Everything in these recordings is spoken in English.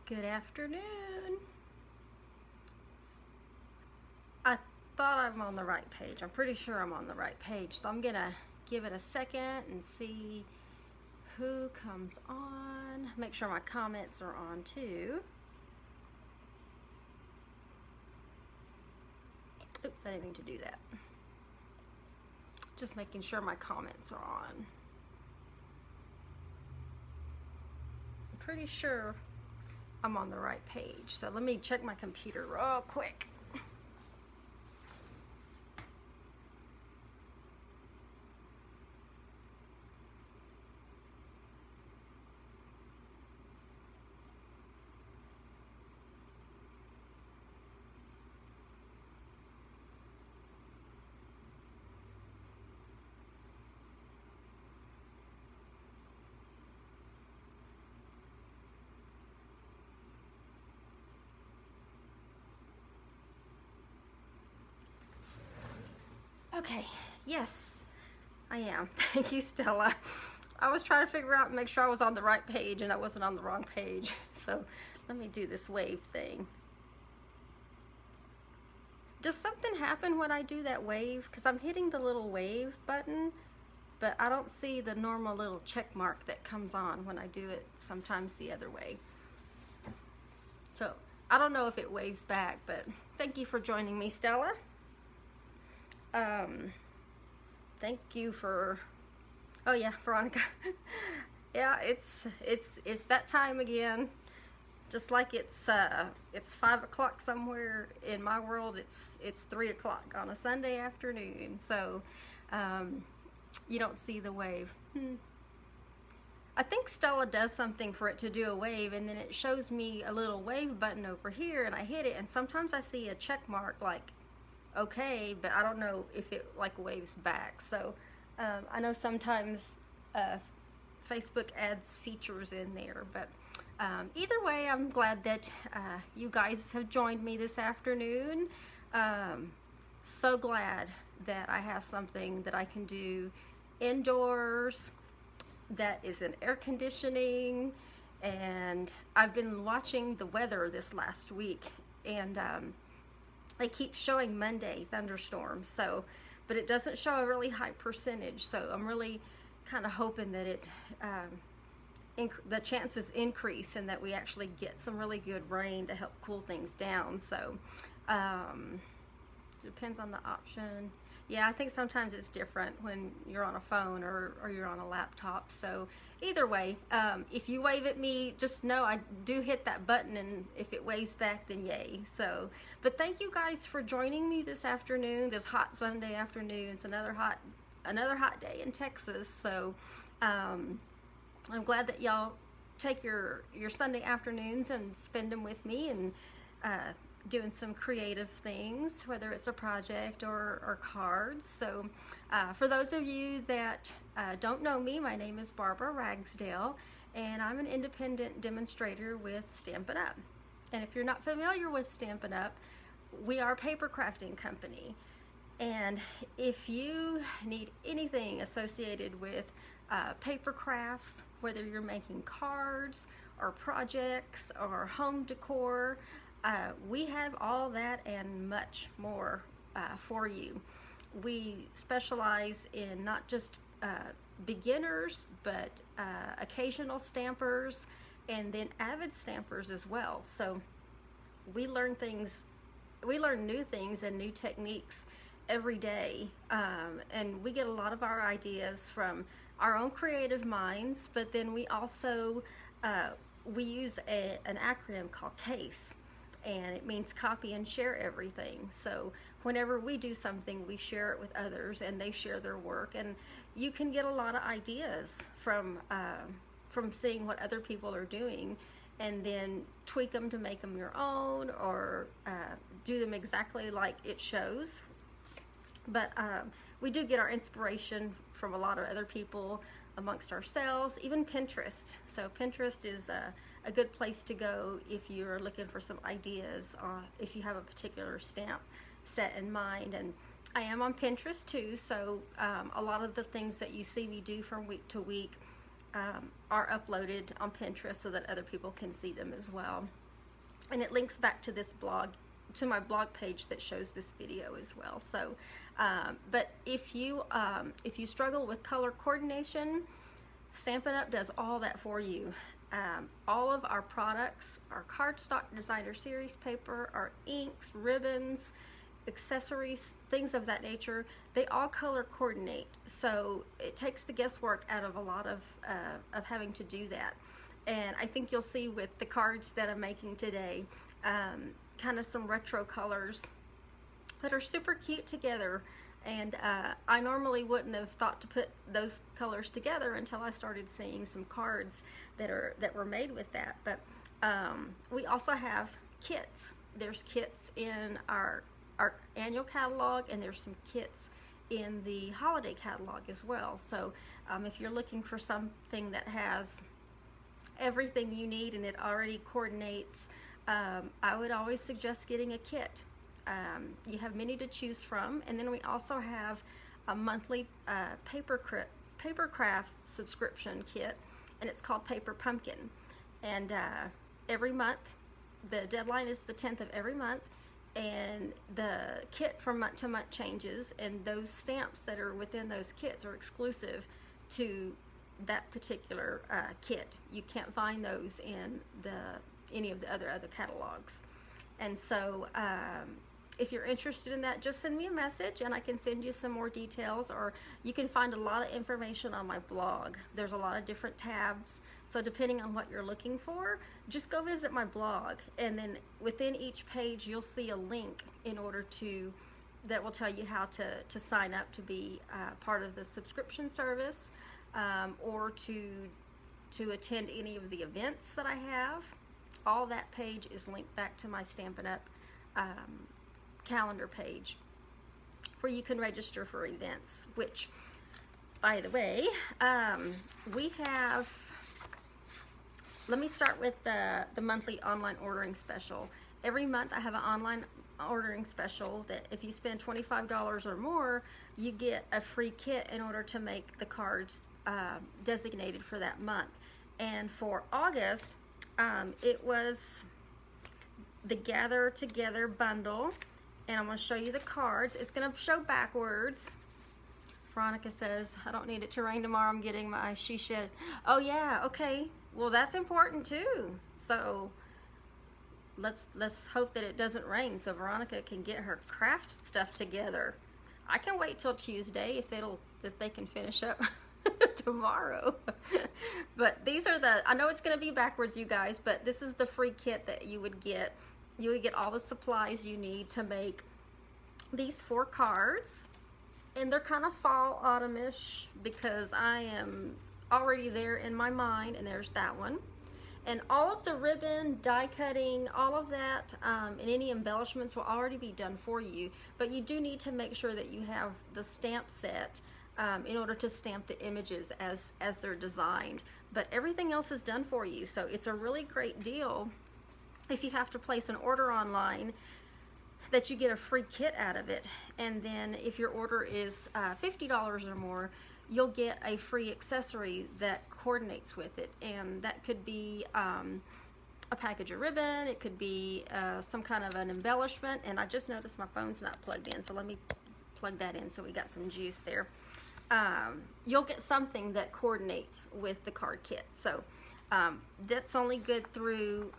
Good afternoon. I thought I'm on the right page. I'm pretty sure I'm on the right page. So I'm gonna give it a second and see who comes on. Make sure my comments are on too. Oops, I didn't mean to do that. Just making sure my comments are on. I'm pretty sure I'm on the right page. So let me check my computer real quick. Okay, yes, I am. Thank you, Stella. I was trying to figure out and make sure I was on the right page and I wasn't on the wrong page. So let me do this wave thing. Does something happen when I do that wave? Because I'm hitting the little wave button, but I don't see the normal little check mark that comes on when I do it sometimes the other way. So I don't know if it waves back, but thank you for joining me, Stella. Thank you for, oh yeah, Veronica. Yeah, it's that time again. Just like it's 5 o'clock somewhere in my world, it's 3 o'clock on a Sunday afternoon. So you don't see the wave. I think Stella does something for it to do a wave, and then it shows me a little wave button over here, and I hit it, and sometimes I see a check mark like okay, but I don't know if it like waves back. So I know sometimes Facebook adds features in there, but either way, I'm glad that you guys have joined me this afternoon. So glad that I have something that I can do indoors that is in air conditioning, and I've been watching the weather this last week, and it keeps showing Monday thunderstorms, so, but it doesn't show a really high percentage, so I'm really kind of hoping that it the chances increase and that we actually get some really good rain to help cool things down. So depends on the option. Yeah, I think sometimes it's different when you're on a phone or you're on a laptop. So either way, if you wave at me, just know I do hit that button, and if it waves back, then yay. So, but thank you guys for joining me this afternoon, this hot Sunday afternoon. It's another hot day in Texas. So I'm glad that y'all take your Sunday afternoons and spend them with me and doing some creative things, whether it's a project or cards. So for those of you that don't know me, my name is Barbara Ragsdale, and I'm an independent demonstrator with Stampin' Up. And if you're not familiar with Stampin' Up, we are a paper crafting company. And if you need anything associated with paper crafts, whether you're making cards or projects or home decor, we have all that and much more for you. We specialize in not just beginners, but occasional stampers, and then avid stampers as well. So we learn new things and new techniques every day, and we get a lot of our ideas from our own creative minds, but then we also we use an acronym called CASE, and it means copy and share everything. So whenever we do something, we share it with others, and they share their work, and you can get a lot of ideas from seeing what other people are doing, and then tweak them to make them your own, or do them exactly like it shows. But we do get our inspiration from a lot of other people amongst ourselves, even Pinterest. So Pinterest is a good place to go if you're looking for some ideas, if you have a particular stamp set in mind. And I am on Pinterest too, so a lot of the things that you see me do from week to week are uploaded on Pinterest so that other people can see them as well. And it links back to this blog, to my blog page that shows this video as well. So, but if you struggle with color coordination, Stampin' Up! Does all that for you. All of our products, our cardstock designer series paper, our inks, ribbons, accessories, things of that nature, they all color coordinate. So it takes the guesswork out of a lot of having to do that. And I think you'll see with the cards that I'm making today, kind of some retro colors that are super cute together. And I normally wouldn't have thought to put those colors together until I started seeing some cards that were made with that. But we also have kits. There's kits in our annual catalog, and there's some kits in the holiday catalog as well. So if you're looking for something that has everything you need and it already coordinates, I would always suggest getting a kit. You have many to choose from, and then we also have a monthly paper craft subscription kit, and it's called Paper Pumpkin. And every month, the deadline is the 10th of every month, and the kit from month to month changes, and those stamps that are within those kits are exclusive to that particular kit. You can't find those in any of the other catalogs. And so if you're interested in that, just send me a message and I can send you some more details, or you can find a lot of information on my blog. There's a lot of different tabs, so depending on what you're looking for, just go visit my blog, and then within each page you'll see a link that will tell you how to sign up to be part of the subscription service, or to attend any of the events that I have. All that page is linked back to my Stampin' Up! Calendar page, where you can register for events, which, by the way, we have, let me start with the monthly online ordering special. Every month I have an online ordering special that if you spend $25 or more, you get a free kit in order to make the cards designated for that month. And for August, it was the Gather Together bundle, and I'm going to show you the cards. It's going to show backwards. Veronica says, I don't need it to rain tomorrow. I'm getting my she shed. Oh yeah, okay. Well, that's important too. So let's hope that it doesn't rain so Veronica can get her craft stuff together. I can wait till Tuesday if they can finish up tomorrow. But these are I know it's going to be backwards, you guys, but this is the free kit that you would get. You would get all the supplies you need to make these 4 cards, and they're kind of fall autumnish because I am already there in my mind. And there's that one, and all of the ribbon, die cutting, all of that, and any embellishments will already be done for you. But you do need to make sure that you have the stamp set in order to stamp the images as they're designed. But everything else is done for you, so it's a really great deal. If you have to place an order online, that you get a free kit out of it. And then if your order is $50 or more, you'll get a free accessory that coordinates with it. And that could be a package of ribbon, it could be some kind of an embellishment. And I just noticed my phone's not plugged in, so let me plug that in so we got some juice there. You'll get something that coordinates with the card kit. So that's only good through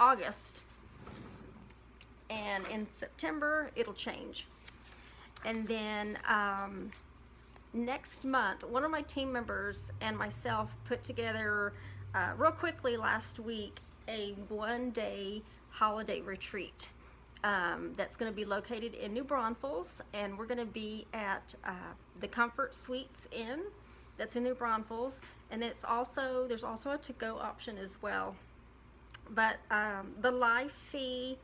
August, and in September it'll change. And then next month, one of my team members and myself put together real quickly last week a 1-day holiday retreat that's going to be located in New Braunfels, and we're going to be at the Comfort Suites Inn that's in New Braunfels, and there's also a to-go option as well. But the live fee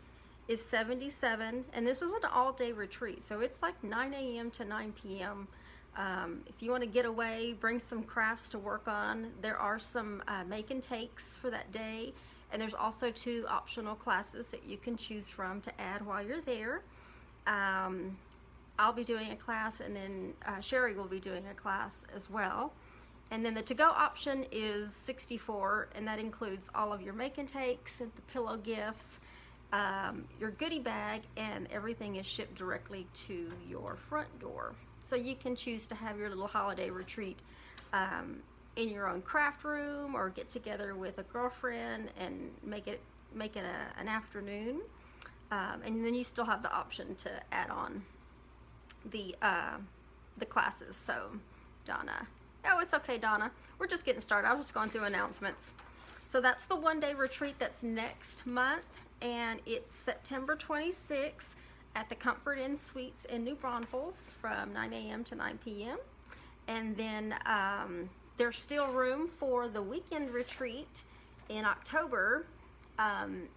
is $77, and this is an all-day retreat, so it's like 9 a.m. to 9 p.m. If you want to get away, bring some crafts to work on. There are some make and takes for that day, and there's also 2 optional classes that you can choose from to add while you're there. I'll be doing a class, and then Sherry will be doing a class as well. And then the to-go option is $64, and that includes all of your make and takes and the pillow gifts, your goodie bag, and everything is shipped directly to your front door. So you can choose to have your little holiday retreat in your own craft room, or get together with a girlfriend and make it an afternoon. And then you still have the option to add on the classes. So Donna, oh, it's okay, Donna. We're just getting started. I was just going through announcements. So that's the one-day retreat that's next month, and it's September 26th at the Comfort Inn Suites in New Braunfels from 9 a.m. to 9 p.m. And then there's still room for the weekend retreat in October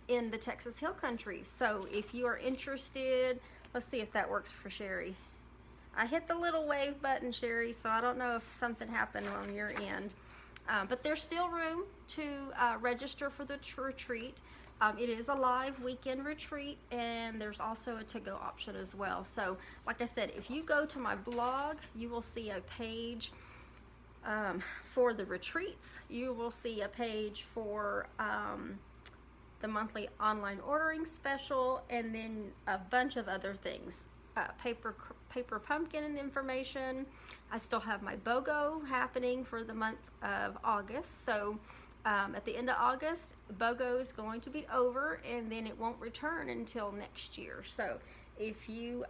in the Texas Hill Country. So if you are interested, let's see if that works for Sherry. I hit the little wave button, Sherry, so I don't know if something happened on your end. But there's still room to register for the retreat. It is a live weekend retreat, and there's also a to-go option as well. So, like I said, if you go to my blog, you will see a page for the retreats. You will see a page for the monthly online ordering special, and then a bunch of other things. Paper pumpkin information. I still have my BOGO happening for the month of August. So at the end of August, BOGO is going to be over, and then it won't return until next year. So if you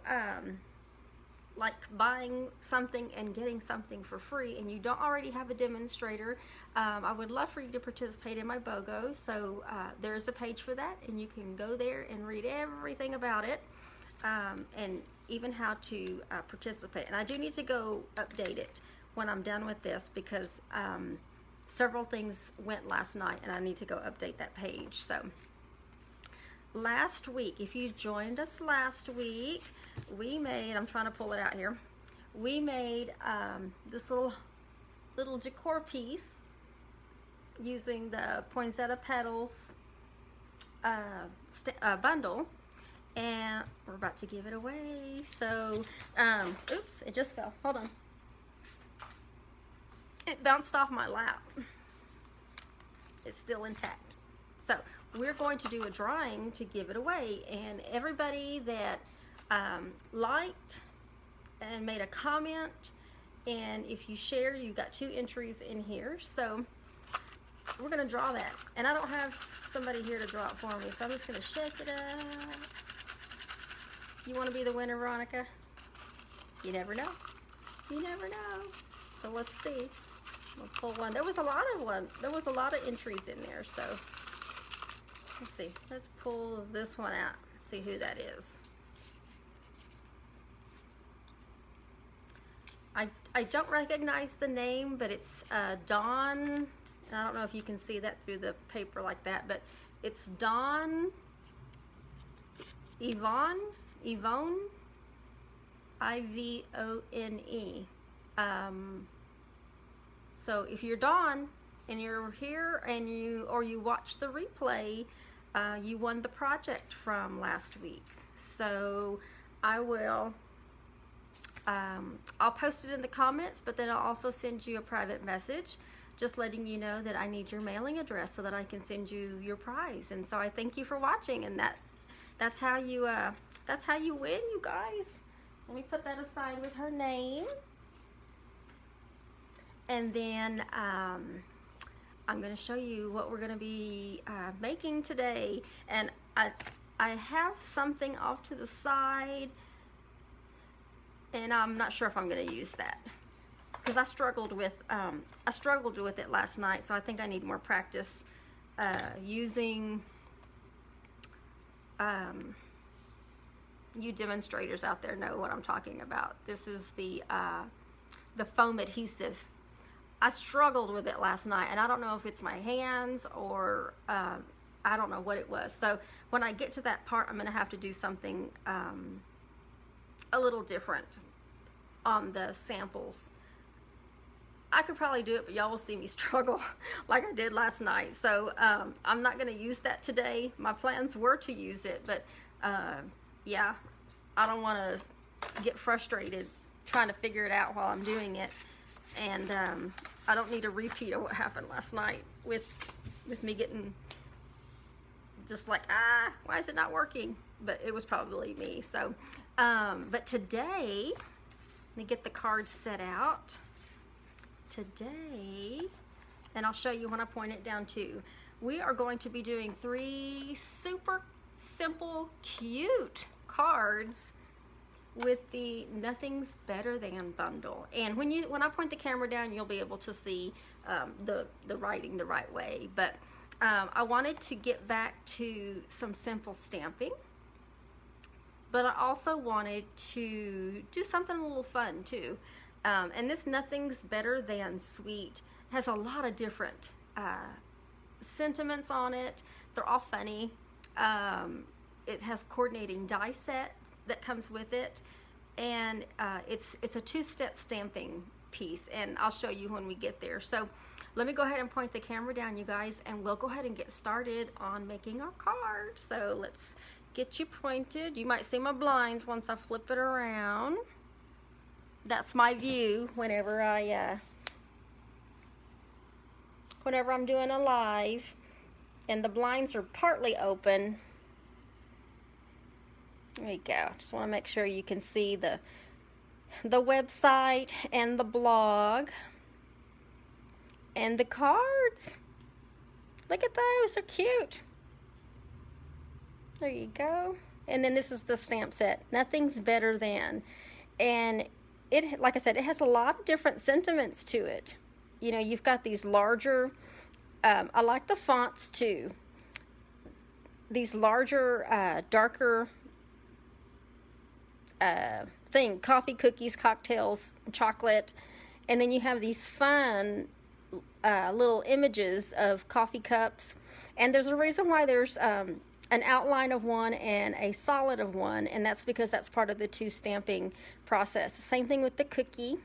like buying something and getting something for free, and you don't already have a demonstrator, I would love for you to participate in my BOGO. So there's a page for that, and you can go there and read everything about it, and even how to participate. And I do need to go update it when I'm done with this, because several things went last night, and I need to go update that page. So last week, if you joined us last week, we made, I'm trying to pull it out here, we made this little decor piece using the poinsettia petals bundle, and we're about to give it away. So oops, it just fell, hold on, it bounced off my lap. It's still intact. So we're going to do a drawing to give it away, and everybody that liked and made a comment, and if you share, you got 2 entries in here. So we're gonna draw that, and I don't have somebody here to draw it for me, so I'm just gonna shake it up. You want to be the winner, Veronica? You never know. You never know. So let's see. We'll pull one. There was a lot of entries in there. So let's see. Let's pull this one out. See who that is. I don't recognize the name, but it's Dawn. And I don't know if you can see that through the paper like that, but it's Dawn Ivone, I-V-O-N-E. So if you're Dawn and you're here and you watch the replay, you won the project from last week. So I will I'll post it in the comments, but then I'll also send you a private message just letting you know that I need your mailing address so that I can send you your prize. And so I thank you for watching, and that's how you win, you guys. Let me put that aside with her name. And then I'm going to show you what we're going to be making today. And I have something off to the side, and I'm not sure if I'm going to use that, because I struggled with it last night. So I think I need more practice using. You demonstrators out there know what I'm talking about. This is the foam adhesive. I struggled with it last night, and I don't know if it's my hands or I don't know what it was. So when I get to that part, I'm going to have to do something a little different on the samples. I could probably do it, but y'all will see me struggle like I did last night. So I'm not going to use that today. My plans were to use it, but yeah, I don't want to get frustrated trying to figure it out while I'm doing it. And I don't need a repeat of what happened last night with me getting just like, why is it not working? But it was probably me. So, but today, let me get the cards set out. Today, and I'll show you when I point it down too, we are going to be doing 3 super simple, cute cards with the Nothing's Better Than bundle. And when I point the camera down, you'll be able to see the writing the right way. But I wanted to get back to some simple stamping, but I also wanted to do something a little fun too. And this Nothing's Better Than Sweet has a lot of different sentiments on it. They're all funny. It has coordinating die set that comes with it, and it's a 2-step stamping piece, and I'll show you when we get there. So let me go ahead and point the camera down, you guys, and we'll go ahead and get started on making our card. So let's get you pointed. You might see my blinds once I flip it around. That's my view whenever I'm doing a live, and the blinds are partly open. There you go. Just want to make sure you can see the website and the blog and the cards. Look at those, they're cute. There you go. And then this is the stamp set, Nothing's Better Than. And it, like I said, it has a lot of different sentiments to it. You know, you've got these larger, I like the fonts too. These larger, darker coffee, cookies, cocktails, chocolate, and then you have these fun little images of coffee cups, and there's a reason why there's an outline of one and a solid of one, and that's because that's part of the 2 stamping process. Same thing with the cookie,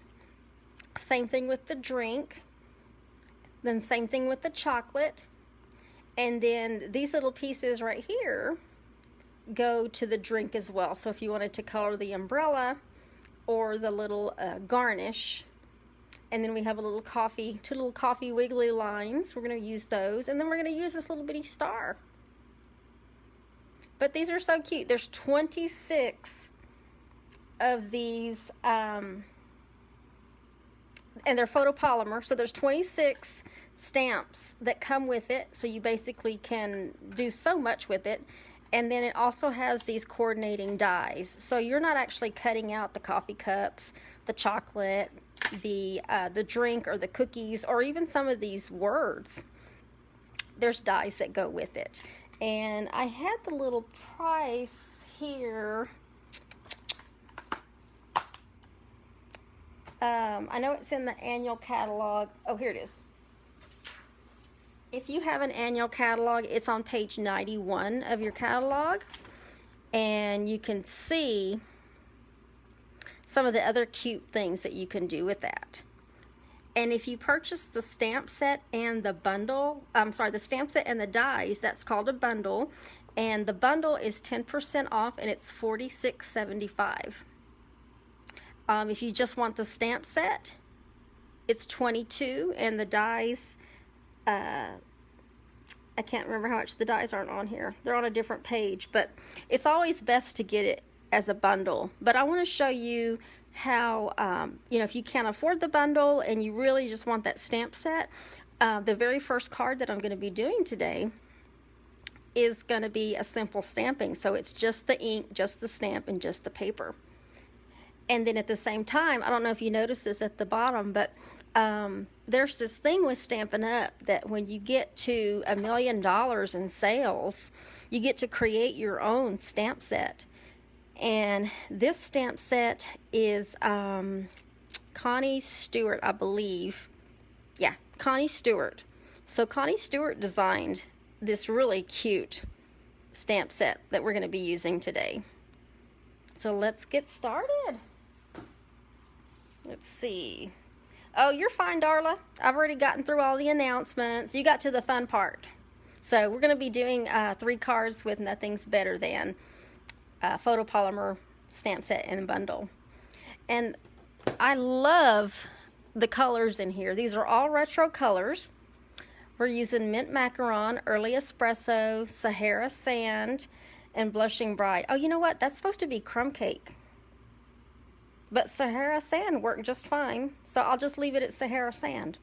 same thing with the drink, then same thing with the chocolate, and then these little pieces right here go to the drink as well. So if you wanted to color the umbrella or the little garnish, and then we have a little coffee, 2 little coffee wiggly lines, we're going to use those, and then we're going to use this little bitty star. But these are so cute. There's 26 of these, and they're photopolymer, so there's 26 stamps that come with it, so you basically can do so much with it. And then it also has these coordinating dies, so you're not actually cutting out the coffee cups, the chocolate, the drink, or the cookies, or even some of these words. There's dies that go with it. And I had the little price here. I know it's in the annual catalog. Oh, here it is. If you have an annual catalog, it's on page 91 of your catalog, and you can see some of the other cute things that you can do with that. And if you purchase the stamp set and the bundle, the stamp set and the dies, that's called a bundle, and the bundle is 10% off, and it's $46.75. If you just want the stamp set, it's $22, and the dies, I can't remember how much the dies aren't on here. They're on a different page, but it's always best to get it as a bundle. But I want to show you how, you know, if you can't afford the bundle and you really just want that stamp set, the very first card that I'm going to be doing today is going to be a simple stamping. So it's just the ink, just the stamp, and just the paper. And then at the same time, I don't know if you notice this at the bottom, but there's this thing with Stampin' Up! That when you get to $1 million in sales, you get to create your own stamp set. And this stamp set is Connie Stewart, I believe. Yeah, Connie Stewart. So Connie Stewart designed this really cute stamp set that we're going to be using today. So let's get started. Let's see. Oh, you're fine, Darla. I've already gotten through all the announcements. You got to the fun part. So we're going to be doing 3 cards with Nothing's Better Than photopolymer stamp set and bundle. And I love the colors in here. These are all retro colors. We're using Mint Macaron, Early Espresso, Sahara Sand, and Blushing Bride. Oh, you know what? That's supposed to be Crumb Cake. But Sahara Sand worked just fine, so I'll just leave it at Sahara Sand.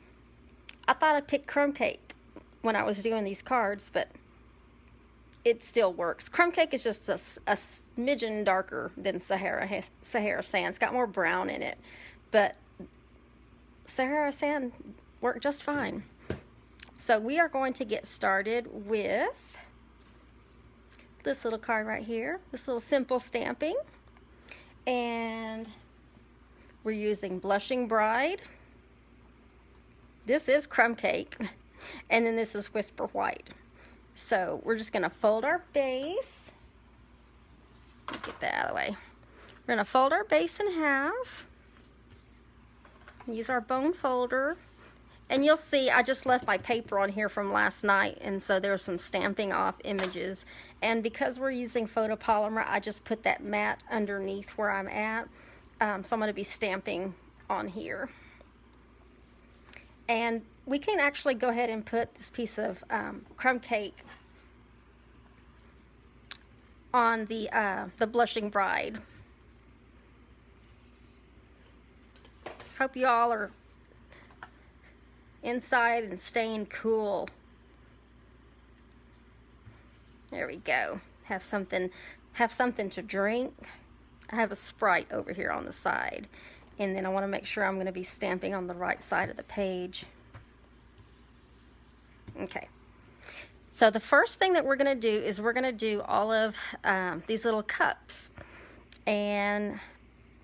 I thought I picked Crumb Cake when I was doing these cards, but it still works. Crumb Cake is just a smidgen darker than Sahara Sand. It's got more brown in it, but Sahara Sand worked just fine. So we are going to get started with this little card right here, this little simple stamping, and we're using Blushing Bride. This is Crumb Cake, and then this is Whisper White. So we're just going to fold our base. Get that out of the way. We're going to fold our base in half. Use our bone folder. And you'll see I just left my paper on here from last night, and so there's some stamping off images. And because we're using photopolymer, I just put that mat underneath where I'm at. So I'm going to be stamping on here. And we can actually go ahead and put this piece of Crumb Cake on the Blushing Bride. Hope you all are inside and staying cool. There we go. Have something to drink. I have a Sprite over here on the side. And then I want to make sure I'm going to be stamping on the right side of the page. Okay. So the first thing that we're going to do is we're going to do all of these little cups. And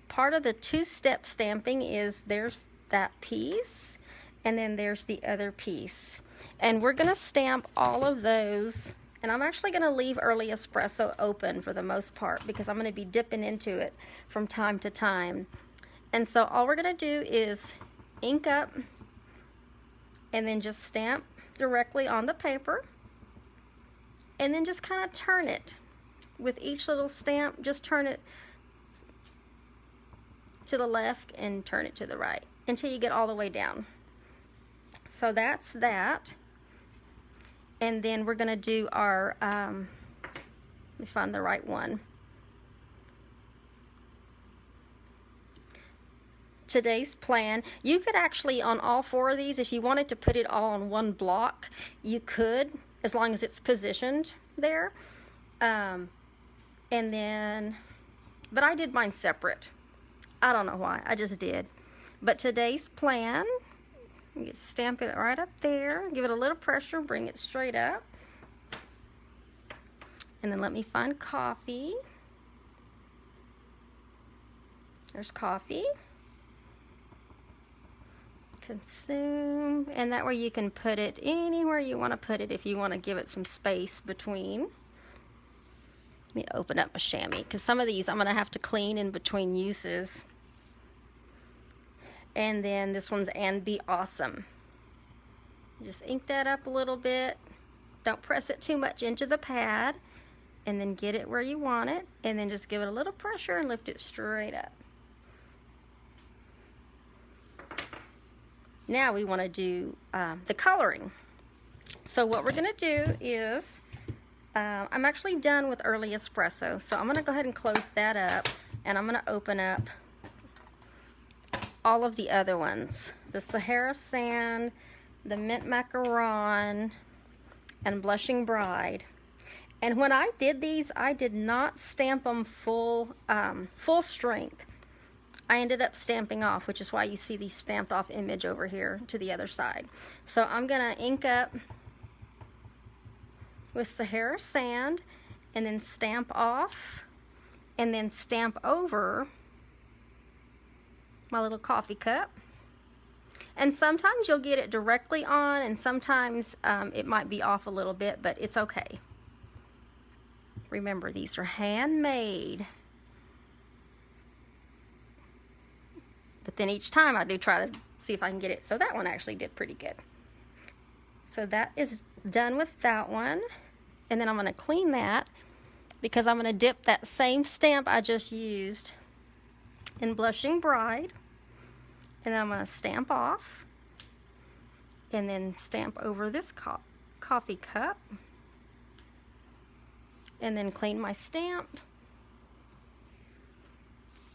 part of the two-step stamping is there's that piece, and then there's the other piece. And we're going to stamp all of those. And I'm actually going to leave Early Espresso open for the most part because I'm going to be dipping into it from time to time. And so all we're going to do is ink up and then just stamp directly on the paper, and then just kind of turn it. With each little stamp, just turn it to the left and turn it to the right until you get all the way down. So that's that. And then we're going to do our, let me find the right one. Today's plan. You could actually, on all four of these, if you wanted to put it all on one block, you could, as long as it's positioned there. And then, but I did mine separate. I don't know why, I just did. But today's plan, you stamp it right up there, give it a little pressure, bring it straight up. And then let me find coffee. There's coffee. Consume, and that way you can put it anywhere you want to put it if you want to give it some space between. Let me open up my chamois because some of these I'm going to have to clean in between uses. And then this one's And Be Awesome. Just ink that up a little bit. Don't press it too much into the pad, and then get it where you want it, and then just give it a little pressure and lift it straight up. Now we want to do the coloring. So what we're going to do is, I'm actually done with Early Espresso, so I'm going to go ahead and close that up, and I'm going to open up all of the other ones. The Sahara Sand, the Mint Macaron, and Blushing Bride. And when I did these, I did not stamp them full strength. I ended up stamping off, which is why you see the stamped off image over here to the other side. So I'm going to ink up with Sahara Sand, and then stamp off, and then stamp over my little coffee cup. And sometimes you'll get it directly on, and sometimes it might be off a little bit, but it's okay. Remember, these are handmade. But then each time I do try to see if I can get it. So that one actually did pretty good. So that is done with that one. And then I'm going to clean that because I'm going to dip that same stamp I just used in Blushing Bride. And then I'm going to stamp off. And then stamp over this coffee cup. And then clean my stamp.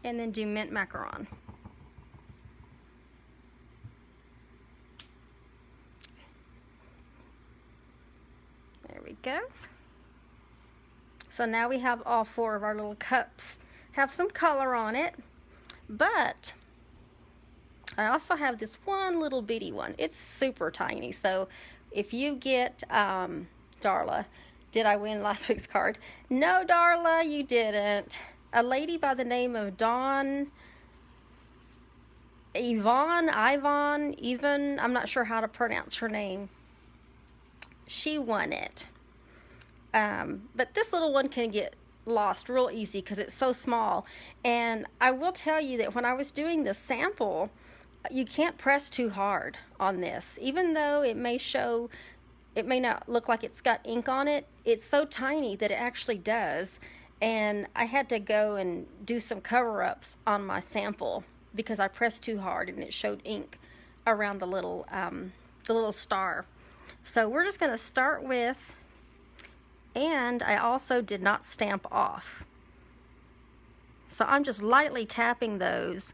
And then do mint macaron. There we go. So now we have all 4 of our little cups. Have some color on it, but I also have this one little bitty one. It's super tiny. So if you get, Darla, did I win last week's card? No, Darla, you didn't. A lady by the name of Dawn Ivone, I'm not sure how to pronounce her name. She won it. But this little one can get lost real easy because it's so small. And I will tell you that when I was doing the sample, you can't press too hard on this. Even though it may not look like it's got ink on it, it's so tiny that it actually does. And I had to go and do some cover-ups on my sample because I pressed too hard and it showed ink around the little star. So we're just going to start with, and I also did not stamp off. So I'm just lightly tapping those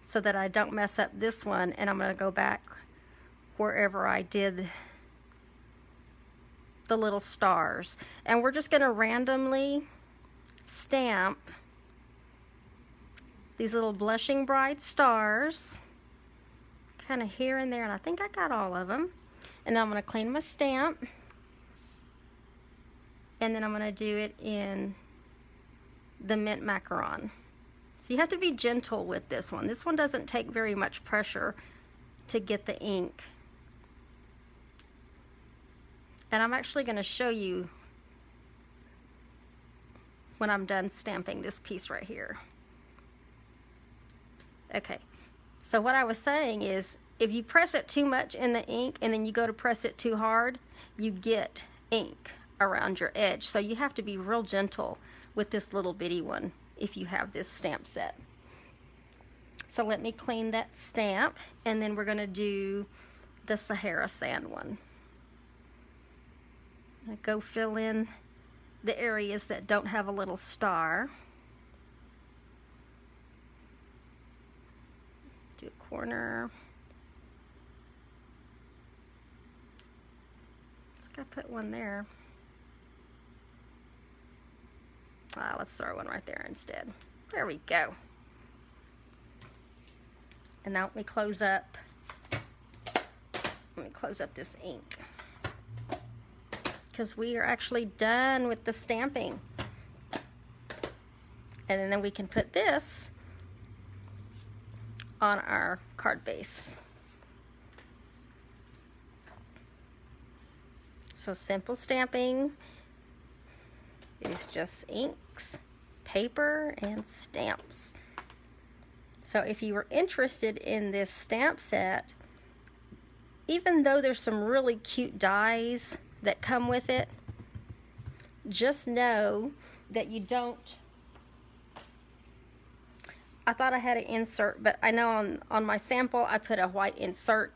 so that I don't mess up this one, and I'm going to go back wherever I did the little stars. And we're just going to randomly stamp these little blushing bride stars kind of here and there, and I think I got all of them. And then I'm going to clean my stamp, and then I'm going to do it in the mint macaron. So you have to be gentle with this one. This one doesn't take very much pressure to get the ink. And I'm actually going to show you when I'm done stamping this piece right here. Okay, so what I was saying is, if you press it too much in the ink and then you go to press it too hard, you get ink around your edge. So you have to be real gentle with this little bitty one if you have this stamp set. So let me clean that stamp, and then we're going to do the Sahara sand one. I'm going to go fill in the areas that don't have a little star. Do a corner. I put one there. Let's throw one right there instead. There we go. And now let me close up. Let me close up this ink, because we are actually done with the stamping. And then we can put this on our card base. So simple stamping is just inks, paper, and stamps. So if you were interested in this stamp set, even though there's some really cute dies that come with it, just know that you don't... I thought I had an insert, but I know on my sample I put a white insert.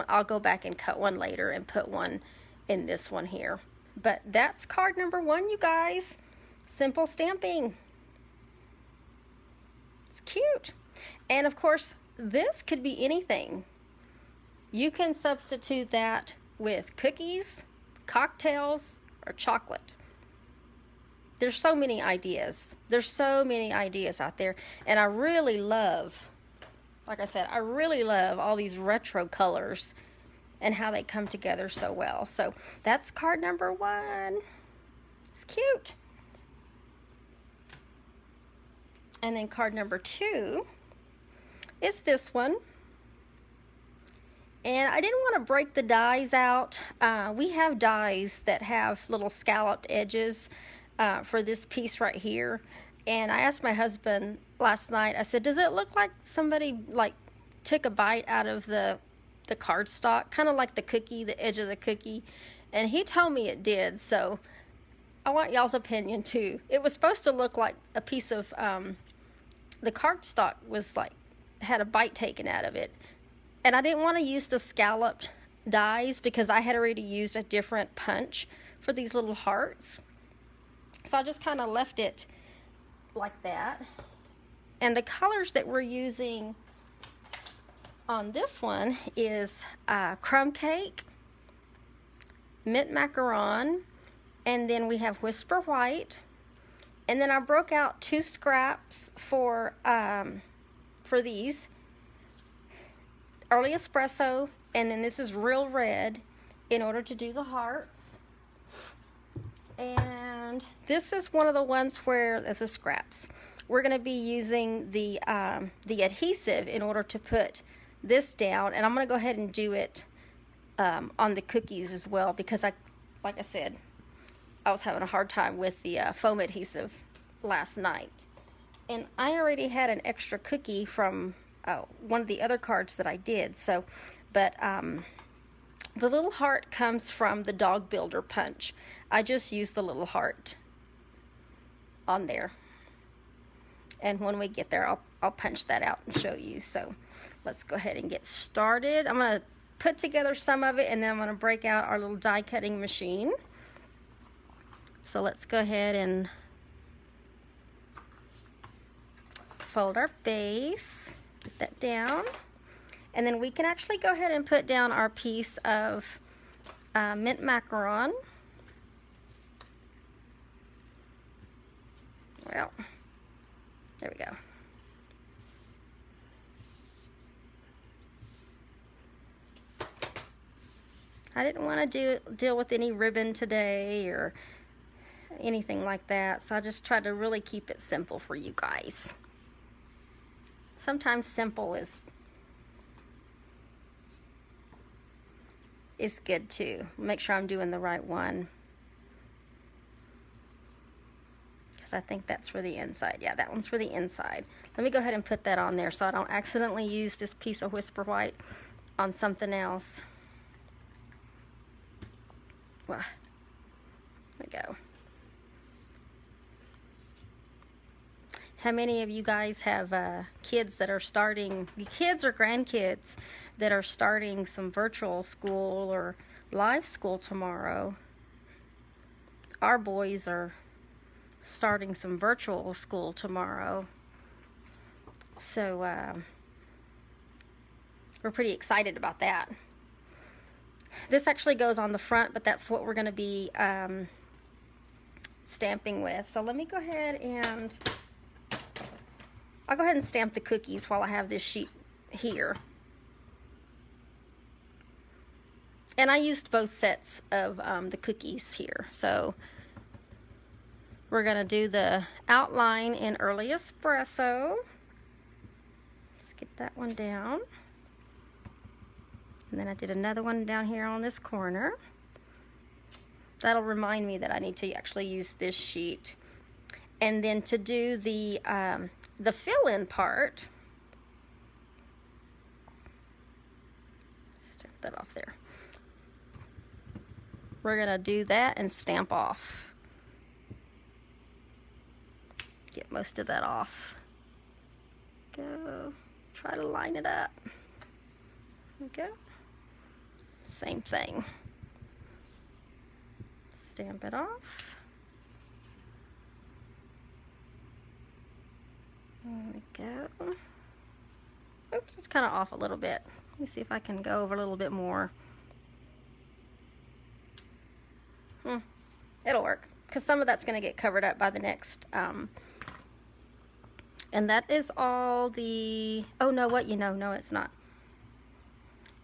I'll go back and cut one later and put one in this one here. But that's card number 1, you guys. Simple stamping. It's cute. And of course, this could be anything. You can substitute that with cookies, cocktails, or chocolate. There's so many ideas. There's so many ideas out there. And I really love, like I said, I really love all these retro colors and how they come together so well. So that's card number 1. It's cute. And then card number 2 is this one. And I didn't want to break the dies out. We have dies that have little scalloped edges for this piece right here. And I asked my husband last night, I said, does it look like somebody took a bite out of the cardstock, kind of like the cookie, the edge of the cookie? And he told me it did, so I want y'all's opinion too. It was supposed to look like a piece of the cardstock was like, had a bite taken out of it. And I didn't want to use the scalloped dies because I had already used a different punch for these little hearts. So I just kind of left it like that. And the colors that we're using on this one is crumb cake, mint macaron, and then we have whisper white. And then I broke out 2 scraps for these. Early espresso, and then this is real red in order to do the hearts. And this is one of the ones where, this is scraps. We're going to be using the adhesive in order to put this down, and I'm going to go ahead and do it on the cookies as well, because like I said, I was having a hard time with the foam adhesive last night. And I already had an extra cookie from one of the other cards that I did. So, but the little heart comes from the Dog Builder punch. I just used the little heart on there. And when we get there, I'll punch that out and show you. So let's go ahead and get started. I'm going to put together some of it, and then I'm going to break out our little die cutting machine. So let's go ahead and fold our base, put that down, and then we can actually go ahead and put down our piece of mint macaron. Well, there we go. I didn't want to deal with any ribbon today or anything like that, so I just tried to really keep it simple for you guys. Sometimes simple is good too. Make sure I'm doing the right one, because I think that's for the inside. Yeah, that one's for the inside. Let me go ahead and put that on there so I don't accidentally use this piece of whisper white on something else. Well, there we go. How many of you guys have kids that are starting, kids or grandkids that are starting some virtual school or live school tomorrow? Our boys are starting some virtual school tomorrow. So we're pretty excited about that. This actually goes on the front, but that's what we're going to be stamping with. So let me go ahead and I'll go ahead and stamp the cookies while I have this sheet here. And I used both sets of the cookies here. So we're going to do the outline in Early Espresso. Let's get that one down. And then I did another one down here on this corner. That'll remind me that I need to actually use this sheet. And then to do the fill-in part, stamp that off there. We're gonna do that and stamp off. Get most of that off. Go, try to line it up. Okay. Same thing. Stamp it off. There we go. Oops, it's kind of off a little bit. Let me see if I can go over a little bit more. It'll work, because some of that's going to get covered up by the next. And that is all the, oh no, what, you know, no it's not.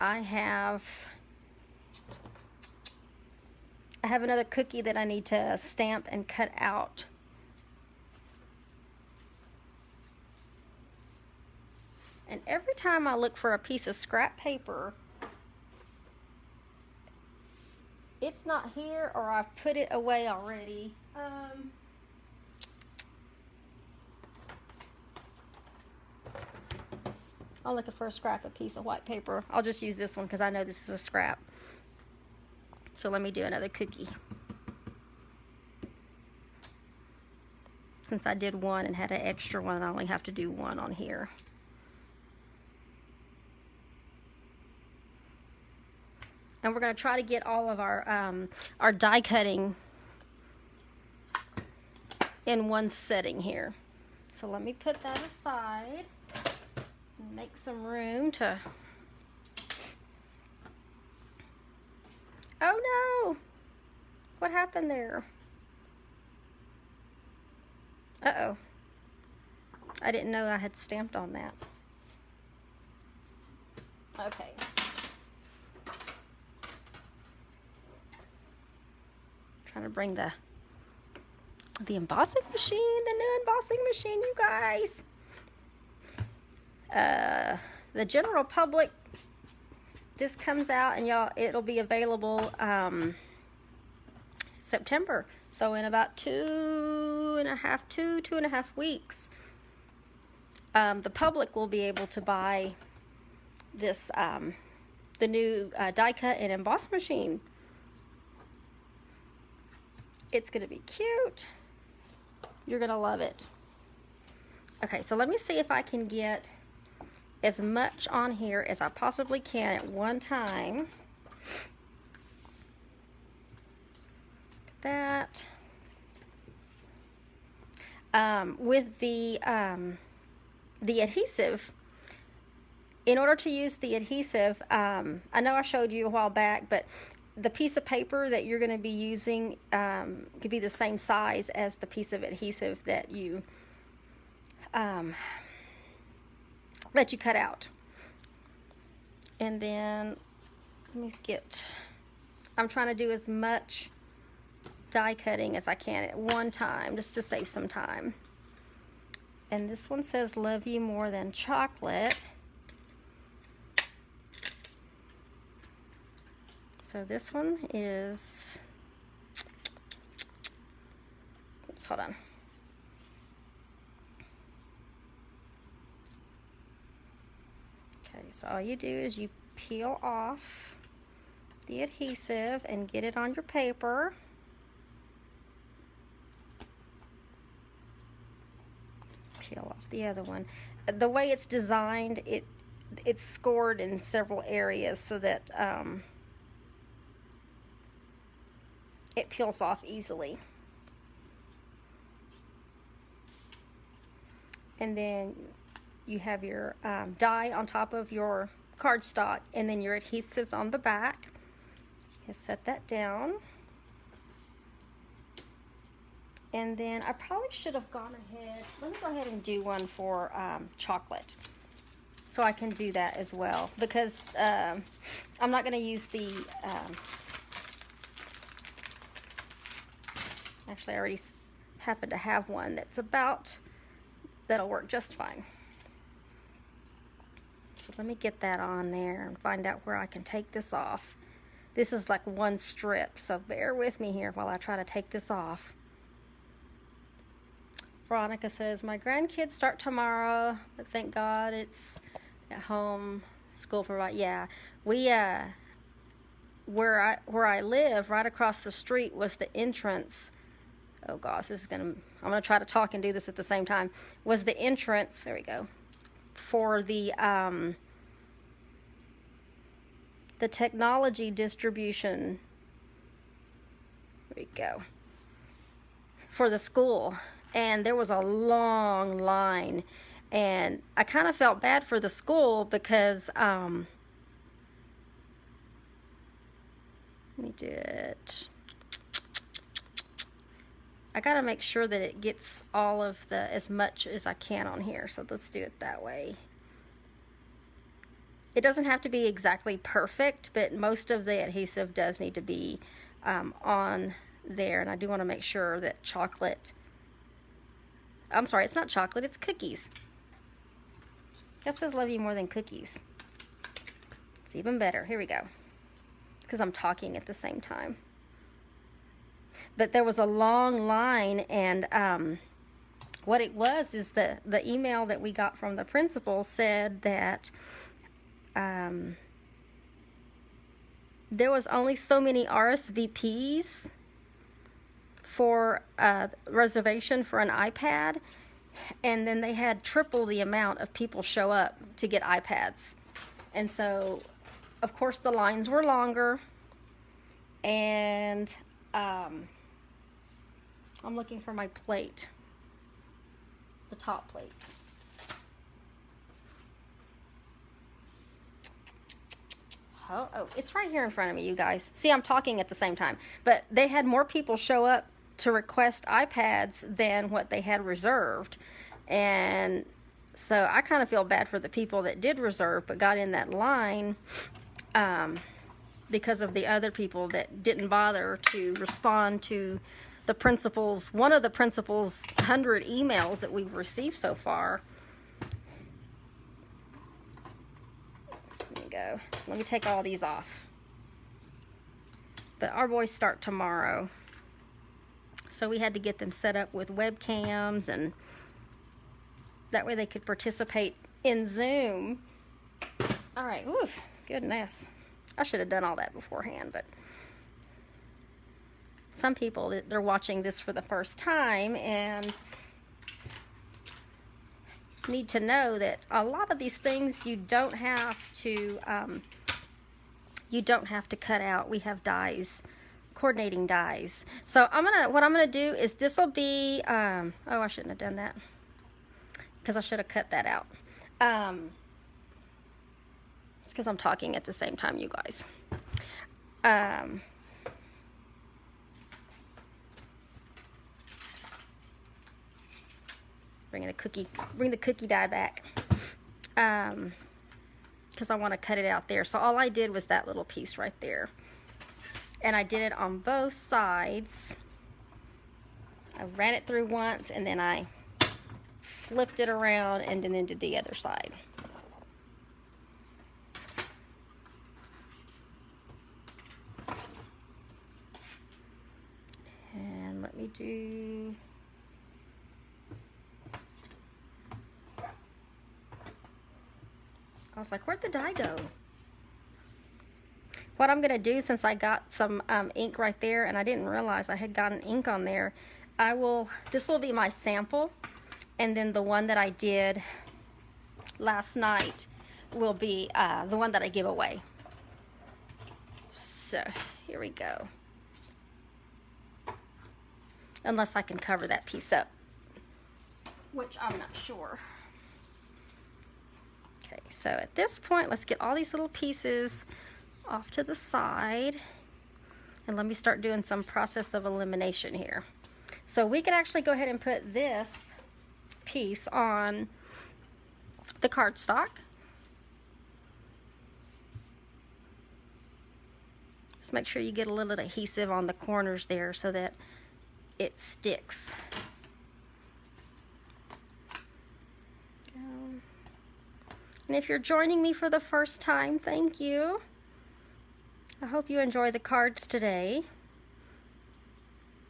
I have another cookie that I need to stamp and cut out. And every time I look for a piece of scrap paper, it's not here, or I've put it away already. I'm looking for a scrap, a piece of white paper. I'll just use this one because I know this is a scrap. So let me do another cookie. since I did one and had an extra one, I only have to do one on here. And we're going to try to get all of our die cutting in one setting here. So let me put that aside and make some room to... Oh no! What happened there? Uh-oh. I didn't know I had stamped on that. Okay. Trying to bring the embossing machine, the new embossing machine, you guys. The general public, this comes out and y'all, it'll be available September. So in about 2.5 weeks, the public will be able to buy this, the new die cut and emboss machine. It's gonna be cute. You're gonna love it. Okay, so let me see if I can get as much on here as I possibly can at one time. That. With the adhesive, in order to use the adhesive, I know I showed you a while back, but the piece of paper that you're going to be using could be the same size as the piece of adhesive that you cut out. And then let me get, I'm trying to do as much die cutting as I can at one time, just to save some time. And this one says love you more than chocolate. So this one is, oops, hold on. Okay, so all you do is you peel off the adhesive and get it on your paper. Peel off the other one. The way it's designed, it's scored in several areas so that it peels off easily. And then you have your die on top of your cardstock, and then your adhesives on the back. So you set that down. And then I probably should have gone ahead. Let me go ahead and do one for chocolate. So I can do that as well, because I'm not going to use the... actually, I already happen to have one that'll work just fine. So let me get that on there and find out where I can take this off. This is like one strip, so bear with me here while I try to take this off. Veronica says, my grandkids start tomorrow, but thank God it's at home, school provide. Yeah, we, where I live, right across the street was the entrance. Oh gosh, I'm gonna try to talk and do this at the same time. Was the entrance, there we go, for the technology distribution, there we go, for the school. And there was a long line, and I kind of felt bad for the school because, let me do it. I gotta make sure that it gets all of as much as I can on here, so let's do it that way. It doesn't have to be exactly perfect, but most of the adhesive does need to be on there, and I do want to make sure that chocolate, I'm sorry, it's not chocolate, it's cookies. That says love you more than cookies. It's even better. Here we go, because I'm talking at the same time. But there was a long line, and what it was is the email that we got from the principal said that there was only so many RSVPs for a reservation for an iPad, and then they had triple the amount of people show up to get iPads. And so, of course, the lines were longer, and I'm looking for my plate, the top plate. Oh, it's right here in front of me, you guys. See, I'm talking at the same time. But they had more people show up to request iPads than what they had reserved. And so I kind of feel bad for the people that did reserve but got in that line because of the other people that didn't bother to respond to the principal's, one of the principal's 100 emails that we've received so far. Go. So let me take all these off. But our boys start tomorrow, so we had to get them set up with webcams, and that way they could participate in Zoom. All right. Ooh, goodness. I should have done all that beforehand, but some people, they're watching this for the first time and need to know that a lot of these things you don't have to cut out. We have dies, coordinating dies. So what I'm gonna do is, this will be oh, I shouldn't have done that because I should have cut that out. It's because I'm talking at the same time, you guys. Bring the cookie die back, because I want to cut it out there. So all I did was that little piece right there, and I did it on both sides. I ran it through once, and then I flipped it around, and then did the other side. And let me do... I was like, where'd the dye go? What I'm going to do, since I got some ink right there, and I didn't realize I had gotten ink on there, this will be my sample, and then the one that I did last night will be the one that I give away. So, here we go. Unless I can cover that piece up, which I'm not sure. Okay, so at this point, let's get all these little pieces off to the side, and let me start doing some process of elimination here. So we could actually go ahead and put this piece on the cardstock. Just make sure you get a little adhesive on the corners there so that it sticks. And if you're joining me for the first time, thank you. I hope you enjoy the cards today.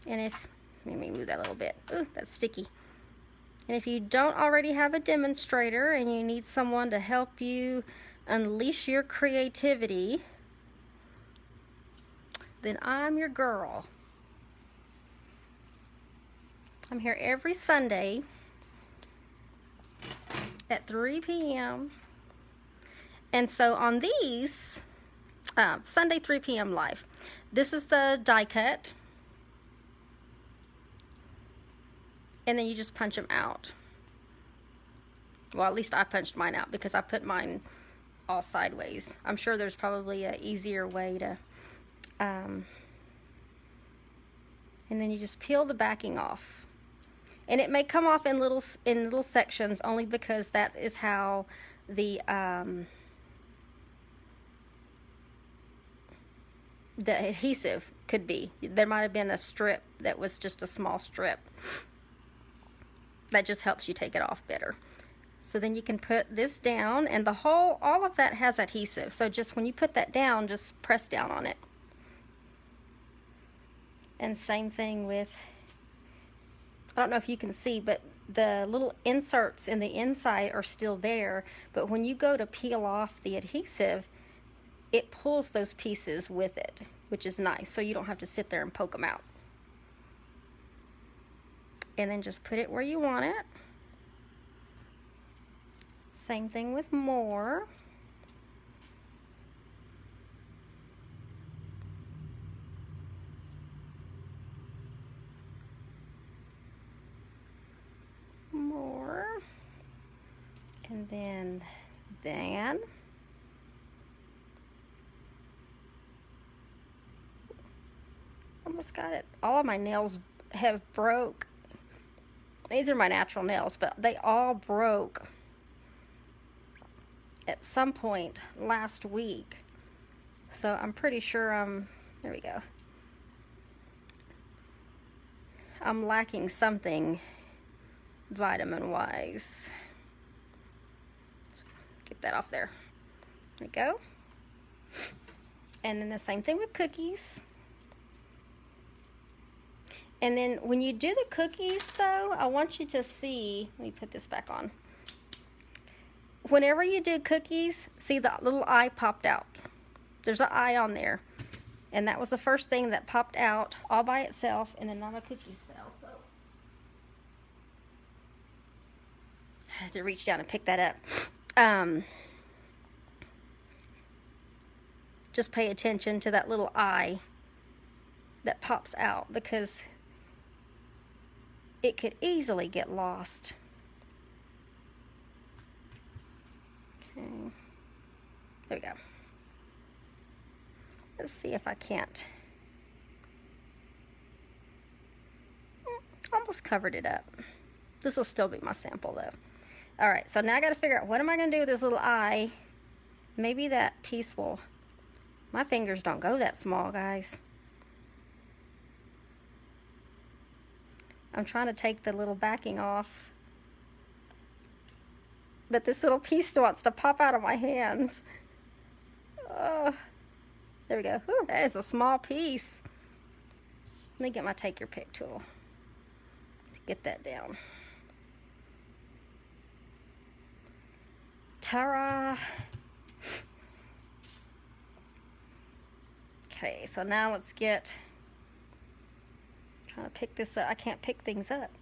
And let me move that a little bit. Ooh, that's sticky. And if you don't already have a demonstrator and you need someone to help you unleash your creativity, then I'm your girl. I'm here every Sunday at 3 p.m. And so on these, Sunday 3 p.m. live, this is the die cut. And then you just punch them out. Well, at least I punched mine out because I put mine all sideways. I'm sure there's probably an easier way to, and then you just peel the backing off. And it may come off in little sections, only because that is how the adhesive could be. There might have been a strip that was just a small strip. That just helps you take it off better. So then you can put this down, and all of that has adhesive. So just when you put that down, just press down on it. And same thing with, I don't know if you can see, but the little inserts in the inside are still there. But when you go to peel off the adhesive, it pulls those pieces with it, which is nice. So you don't have to sit there and poke them out. and then just put it where you want it. Same thing with more. More. And then almost got it. All of my nails have broke. These are my natural nails, but they all broke at some point last week. So I'm pretty sure there we go. I'm lacking something vitamin-wise. Get that off there. There we go. And then the same thing with cookies. And then when you do the cookies though, I want you to see, let me put this back on. Whenever you do cookies, see the little eye popped out. There's an eye on there. And that was the first thing that popped out all by itself, and then now my cookies fell, so I had to reach down and pick that up. Just pay attention to that little eye that pops out, because it could easily get lost. Okay, there we go. Let's see if I can't. Almost covered it up. This will still be my sample though. All right, so now I got to figure out what am I going to do with this little eye. Maybe that piece will, my fingers don't go that small, guys. I'm trying to take the little backing off, but this little piece wants to pop out of my hands. There we go. Ooh, that is a small piece. Let me get my take your pick tool to get that down. Ta-ra! Okay, so now let's get, trying to pick this up. I can't pick things up.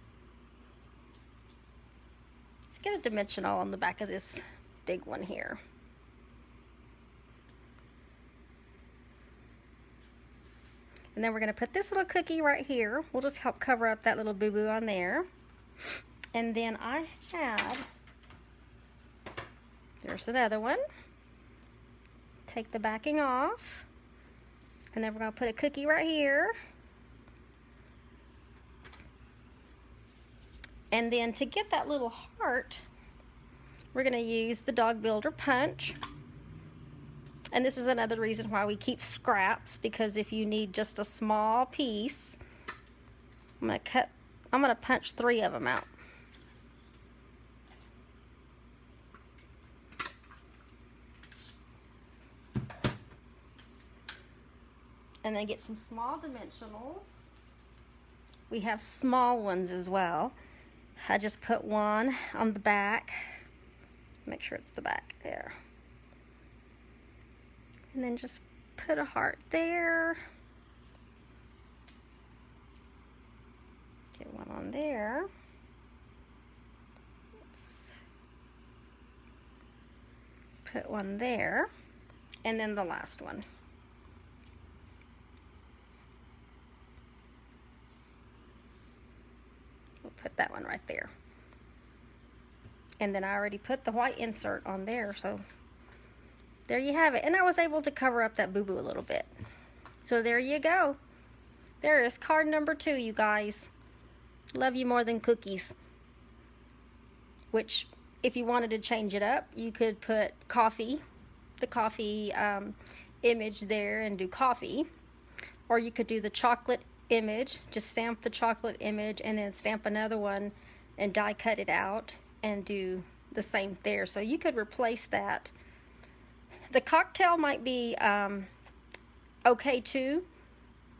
Let's get a dimensional on the back of this big one here. And then we're going to put this little cookie right here. We'll just help cover up that little boo-boo on there. And then I have, there's another one. Take the backing off. And then we're going to put a cookie right here. And then to get that little heart, we're going to use the Dog Builder punch. And this is another reason why we keep scraps, because if you need just a small piece, I'm going to punch 3 of them out. And then get some small dimensionals. We have small ones as well. I just put one on the back. Make sure it's the back there. And then just put a heart there. Get one on there. Oops. Put one there. And then the last one. We'll put that one right there. And then I already put the white insert on there, so there you have it. And I was able to cover up that boo-boo a little bit. So there you go. There is card number 2, you guys. Love you more than cookies. Which, if you wanted to change it up, you could put coffee, the coffee image there, and do coffee. Or you could do the chocolate image, just stamp the chocolate image and then stamp another one and die cut it out and do the same there. So you could replace that. The cocktail might be okay too,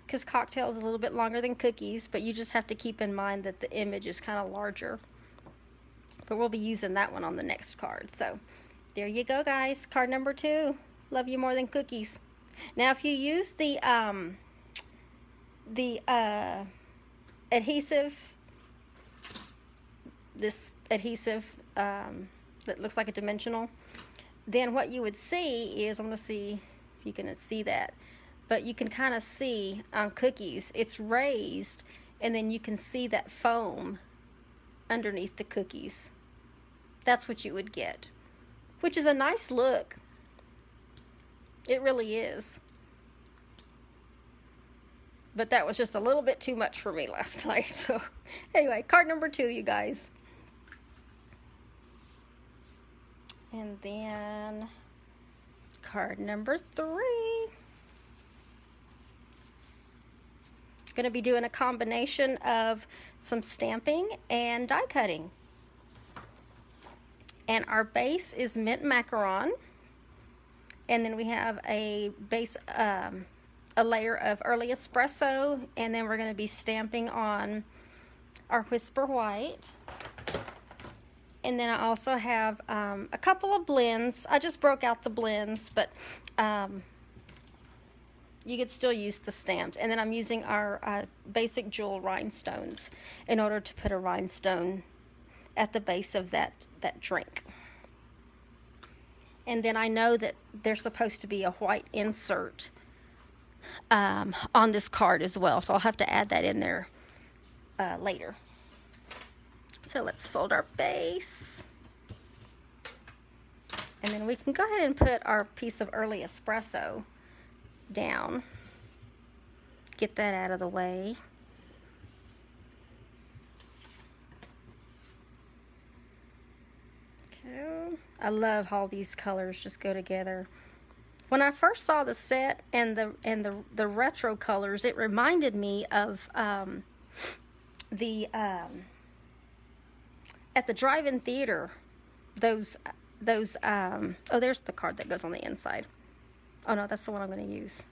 because cocktail is a little bit longer than cookies, but you just have to keep in mind that the image is kind of larger. But we'll be using that one on the next card. So there you go, guys. Card number 2. Love you more than cookies. Now, if you use the adhesive this adhesive that looks like a dimensional, then what you would see is, I'm going to see if you can see that, but you can kind of see on cookies, it's raised, and then you can see that foam underneath the cookies. That's what you would get, which is a nice look. It really is. But that was just a little bit too much for me last night. So anyway, card number 2, you guys. And then card number 3. Going to be doing a combination of some stamping and die cutting. And our base is mint macaron. And then we have a base, a layer of early espresso, and then we're going to be stamping on our whisper white. And then I also have a couple of blends. I just broke out the blends, but you could still use the stamps. And then I'm using our basic jewel rhinestones in order to put a rhinestone at the base of that drink. And then I know that there's supposed to be a white insert on this card as well, so I'll have to add that in there later. So let's fold our base, and then we can go ahead and put our piece of early espresso down. Get that out of the way. Okay. I love how these colors just go together. When I first saw the set and the retro colors, it reminded me of at the drive-in theater, those oh, there's the card that goes on the inside. Oh no, that's the one I'm going to use.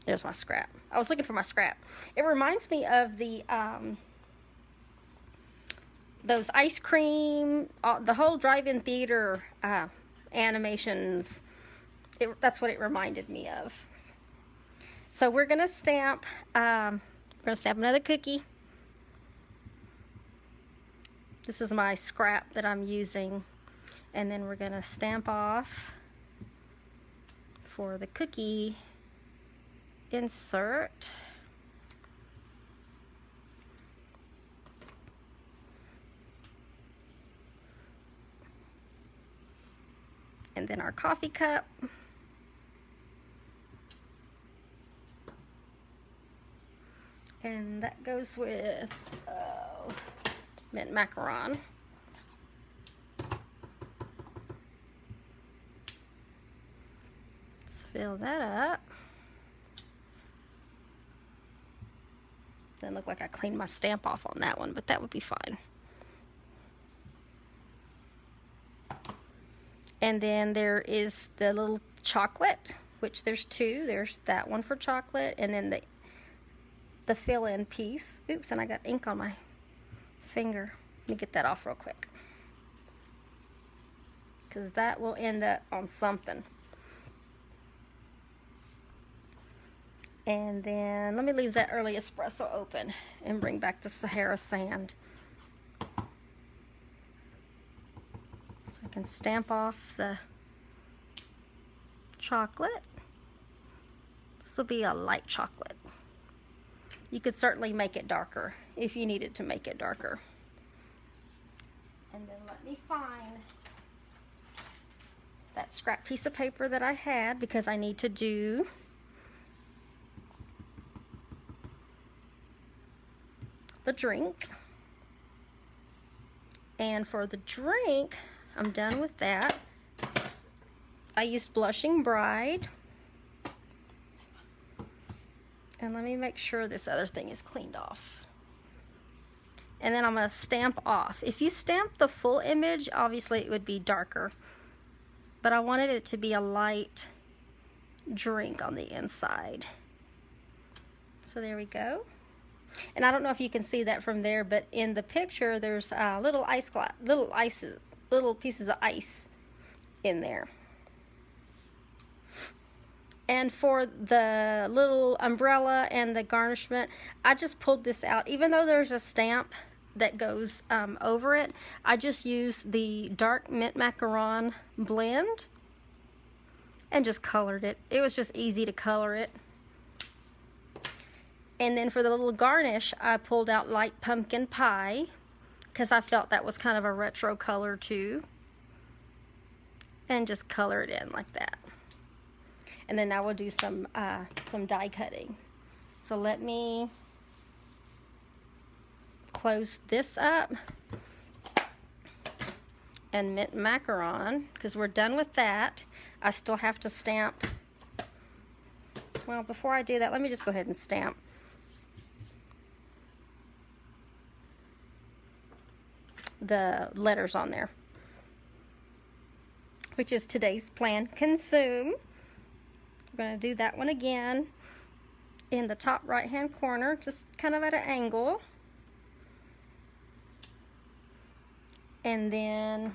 There's my scrap. I was looking for my scrap. It reminds me of the those ice cream, the whole drive-in theater animations. That's what it reminded me of. So we're gonna stamp. We're gonna stamp another cookie. This is my scrap that I'm using, and then we're gonna stamp off for the cookie insert. And then our coffee cup. And that goes with mint macaron. Let's fill that up. Doesn't look like I cleaned my stamp off on that one, but that would be fine. And then there is the little chocolate, which there's 2. There's that one for chocolate, and then the fill-in piece. Oops, and I got ink on my finger. Let me get that off real quick, because that will end up on something. And then let me leave that early espresso open and bring back the Sahara sand. So I can stamp off the chocolate. This will be a light chocolate. You could certainly make it darker if you needed to make it darker. And then let me find that scrap piece of paper that I had, because I need to do the drink. And for the drink, I'm done with that. I used Blushing Bride. And let me make sure this other thing is cleaned off. And then I'm going to stamp off. If you stamp the full image, obviously it would be darker. But I wanted it to be a light drink on the inside. So there we go. And I don't know if you can see that from there, but in the picture there's little pieces of ice in there. And for the little umbrella and the garnishment, I just pulled this out. Even though there's a stamp that goes over it. I just use the dark mint macaron blend and just colored it. It was just easy to color it. And then for the little garnish, I pulled out light pumpkin pie because I felt that was kind of a retro color too. And just color it in like that. And then now we'll do some die cutting. So let me close this up and mint macaron, because we're done with that. I still have to stamp. Well, before I do that, let me just go ahead and stamp. The letters on there, which is today's plan, consume. We're going to do that one again in the top right hand corner, just kind of at an angle. And then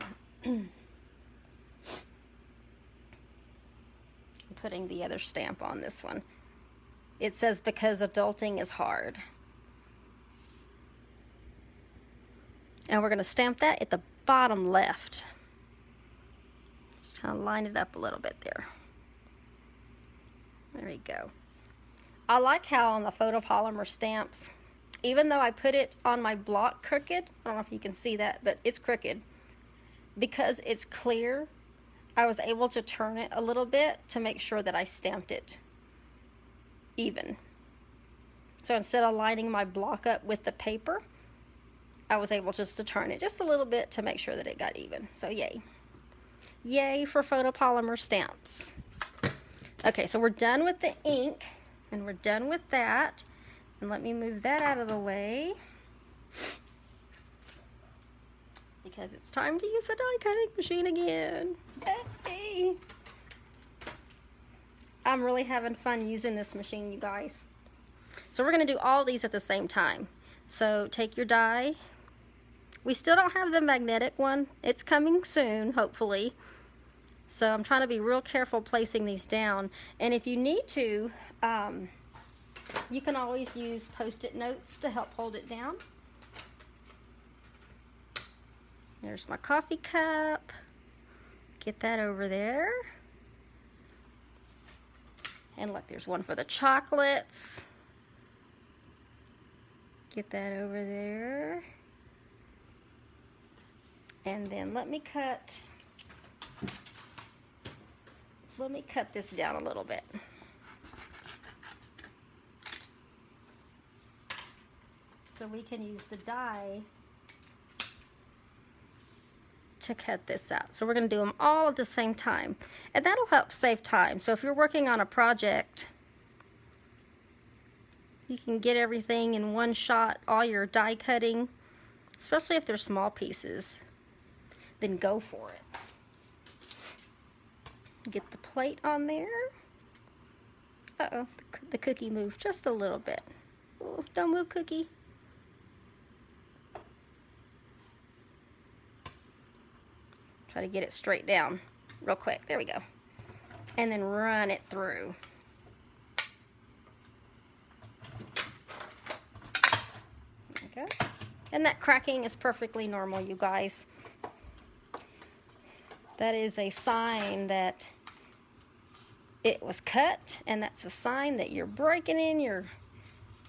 putting the other stamp on this one. It says, because adulting is hard. And we're going to stamp that at the bottom left. Just kind of line it up a little bit there. There we go. I like how on the photopolymer stamps, even though I put it on my block crooked, I don't know if you can see that, but it's crooked. Because it's clear, I was able to turn it a little bit to make sure that I stamped it even. So instead of lining my block up with the paper, I was able just to turn it just a little bit to make sure that it got even. So yay. Yay for photopolymer stamps. Okay, so we're done with the ink, and we're done with that. And let me move that out of the way, because it's time to use the die cutting machine again. Yay! I'm really having fun using this machine, you guys. So we're going to do all these at the same time. So take your die. We still don't have the magnetic one. It's coming soon, hopefully. So I'm trying to be real careful placing these down. And if you need to, you can always use Post-it notes to help hold it down. There's my coffee cup. Get that over there. And look, there's one for the chocolates. Get that over there. And then let me cut this down a little bit. So we can use the die to cut this out. So we're going to do them all at the same time. And that'll help save time. So if you're working on a project, you can get everything in one shot, all your die cutting, especially if they're small pieces. Then go for it. Get the plate on there. Uh-oh, the cookie moved just a little bit. Ooh, don't move, cookie. Try to get it straight down real quick. There we go. And then run it through. There we go. And that cracking is perfectly normal, you guys. That is a sign that it was cut, and that's a sign that you're breaking in your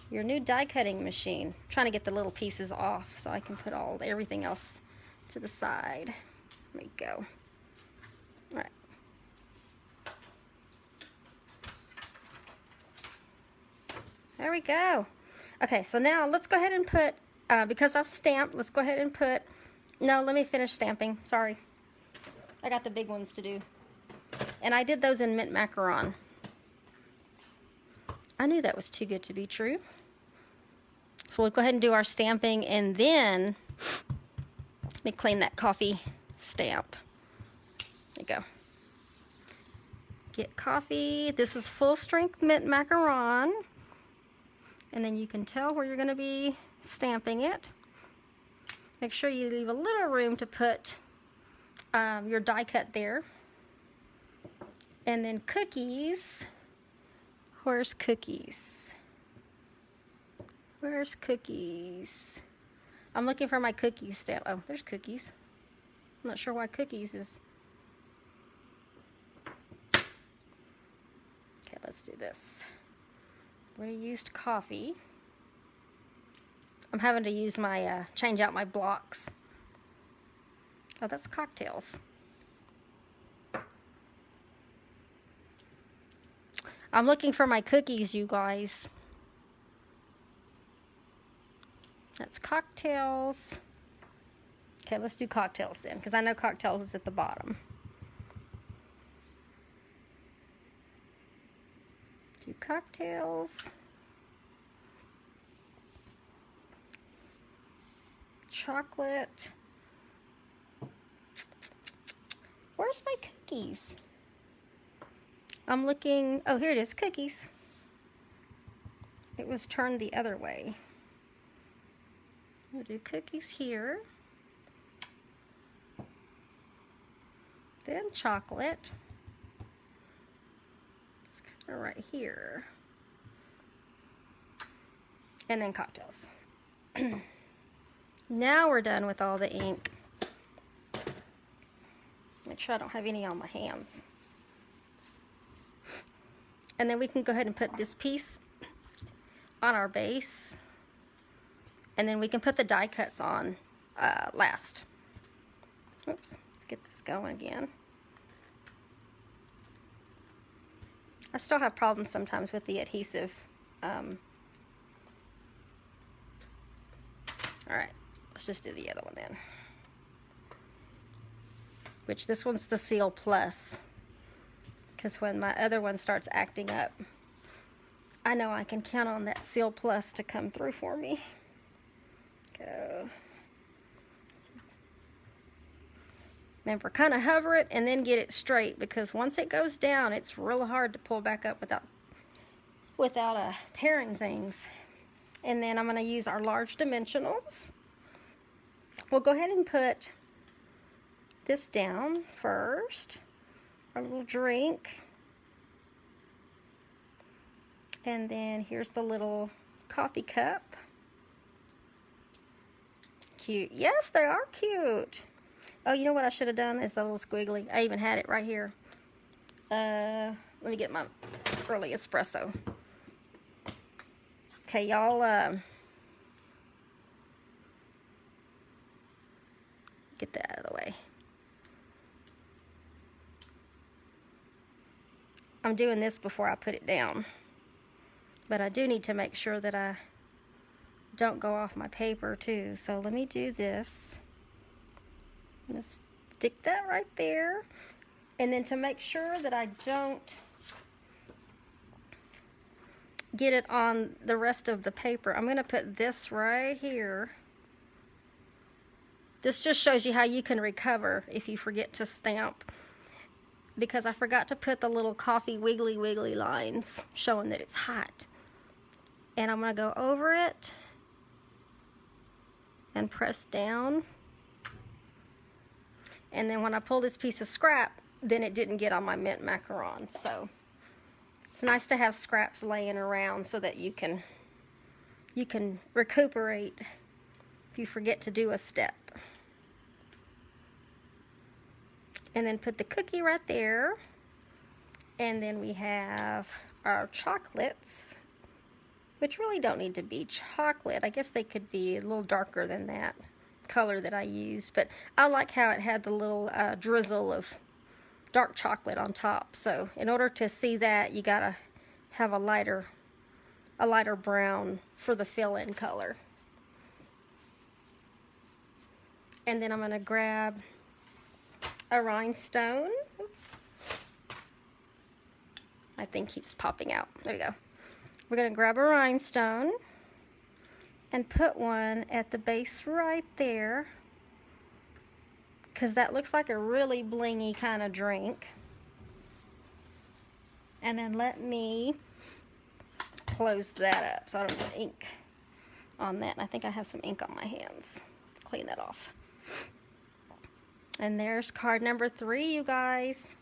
new die cutting machine. I'm trying to get the little pieces off so I can put everything else to the side. There we go. All right. There we go. Okay, so now let's go ahead and put, because I've stamped, let's go ahead and put, no, let me finish stamping. Sorry. I got the big ones to do. And I did those in mint macaron. I knew that was too good to be true. So we'll go ahead and do our stamping, and then let me clean that coffee stamp. There you go. Get coffee. This is full strength mint macaron. And then you can tell where you're going to be stamping it. Make sure you leave a little room to put your die cut there. And then cookies. Where's cookies? Where's cookies? I'm looking for my cookies stamp. Oh, there's cookies. I'm not sure why cookies is... Okay, let's do this. Already used coffee. I'm having to use my, change out my blocks. Oh, that's cocktails. I'm looking for my cookies, you guys. That's cocktails. Okay, let's do cocktails then, because I know cocktails is at the bottom. Do cocktails. Chocolate. Where's my cookies? I'm looking, oh, here it is, cookies. It was turned the other way. We'll do cookies here. Then chocolate. It's kind of right here. And then cocktails. Now we're done with all the ink. Make sure I don't have any on my hands. And then we can go ahead and put this piece on our base. And then we can put the die cuts on last. Oops, let's get this going again. I still have problems sometimes with the adhesive. Alright, let's just do the other one then. Which this one's the Seal Plus. Because when my other one starts acting up, I know I can count on that Seal Plus to come through for me. Go. Remember, kind of hover it and then get it straight, because once it goes down, it's real hard to pull back up without tearing things. And then I'm going to use our large dimensionals. We'll go ahead and put this down first. Our little drink. And then here's the little coffee cup. Cute. Yes, they are cute. Oh, you know what I should have done is the little squiggly. I even had it right here. Let me get my early espresso. Okay, y'all, get that out of the way. I'm doing this before I put it down. But I do need to make sure that I don't go off my paper too. So let me do this. I'm going to stick that right there. And then to make sure that I don't get it on the rest of the paper, I'm going to put this right here. This just shows you how you can recover if you forget to stamp. Because I forgot to put the little coffee wiggly lines showing that it's hot. And I'm going to go over it and press down. And then when I pull this piece of scrap, then it didn't get on my mint macaron. So it's nice to have scraps laying around so that you can recuperate if you forget to do a step. And then put the cookie right there. And then we have our chocolates, which really don't need to be chocolate. I guess they could be a little darker than that color that I used. But I like how it had the little drizzle of dark chocolate on top. So in order to see that, you gotta have a lighter brown for the fill-in color. And then I'm gonna grab a rhinestone. Oops. My thing keeps popping out. There we go. We're going to grab a rhinestone and put one at the base right there, because that looks like a really blingy kind of drink. And then let me close that up so I don't get ink on that. And I think I have some ink on my hands. Clean that off. And there's card number 3, you guys.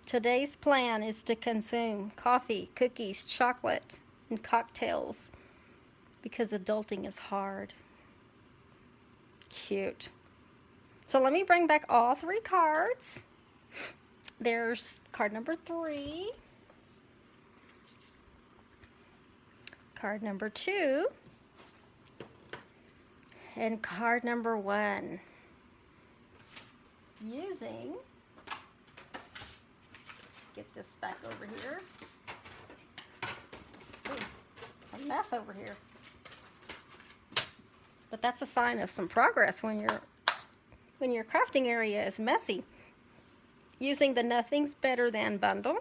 Today's plan is to consume coffee, cookies, chocolate, and cocktails, because adulting is hard. cute. So let me bring back all 3 cards. There's card number 3, card number 2, and card number 1. Using, get this back over here. Ooh, it's a mess over here. But that's a sign of some progress when your crafting area is messy. Using the Nothing's Better Than bundle.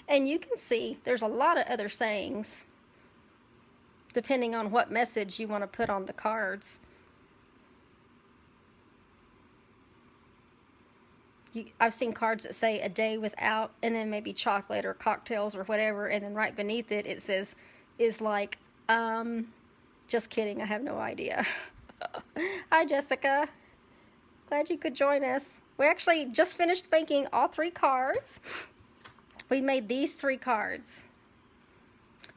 And you can see there's a lot of other sayings depending on what message you want to put on the cards. I've seen cards that say a day without, and then maybe chocolate or cocktails or whatever, and then right beneath it, it says, is like, just kidding, I have no idea. Hi, Jessica. Glad you could join us. We actually just finished making all 3 cards. We made these 3 cards.